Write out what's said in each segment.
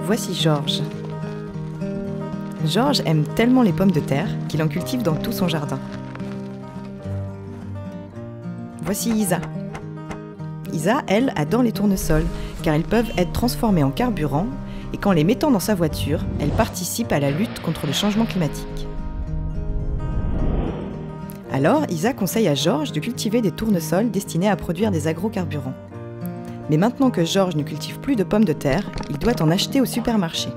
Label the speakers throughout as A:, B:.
A: Voici Georges. Georges aime tellement les pommes de terre qu'il en cultive dans tout son jardin. Voici Isa. Isa, elle, adore les tournesols, car ils peuvent être transformés en carburant, et qu'en les mettant dans sa voiture, elle participe à la lutte contre le changement climatique. Alors, Isa conseille à Georges de cultiver des tournesols destinés à produire des agrocarburants. Mais maintenant que Georges ne cultive plus de pommes de terre, il doit en acheter au supermarché.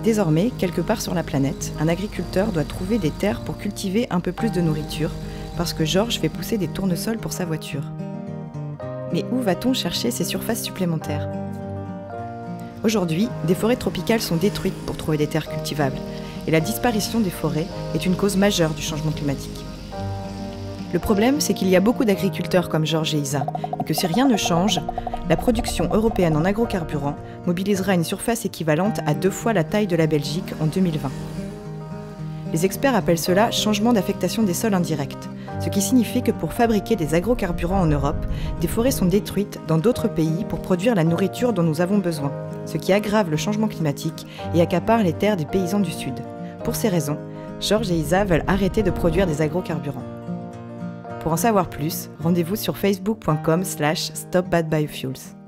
A: Désormais, quelque part sur la planète, un agriculteur doit trouver des terres pour cultiver un peu plus de nourriture, parce que Georges fait pousser des tournesols pour sa voiture. Mais où va-t-on chercher ces surfaces supplémentaires ? Aujourd'hui, des forêts tropicales sont détruites pour trouver des terres cultivables, et la disparition des forêts est une cause majeure du changement climatique. Le problème, c'est qu'il y a beaucoup d'agriculteurs comme Georges et Isa, et que si rien ne change, la production européenne en agrocarburants mobilisera une surface équivalente à 2 fois la taille de la Belgique en 2020. Les experts appellent cela changement d'affectation des sols indirects, ce qui signifie que pour fabriquer des agrocarburants en Europe, des forêts sont détruites dans d'autres pays pour produire la nourriture dont nous avons besoin, ce qui aggrave le changement climatique et accapare les terres des paysans du Sud. Pour ces raisons, Georges et Isa veulent arrêter de produire des agrocarburants. Pour en savoir plus, rendez-vous sur facebook.com/stopbadbiofuels.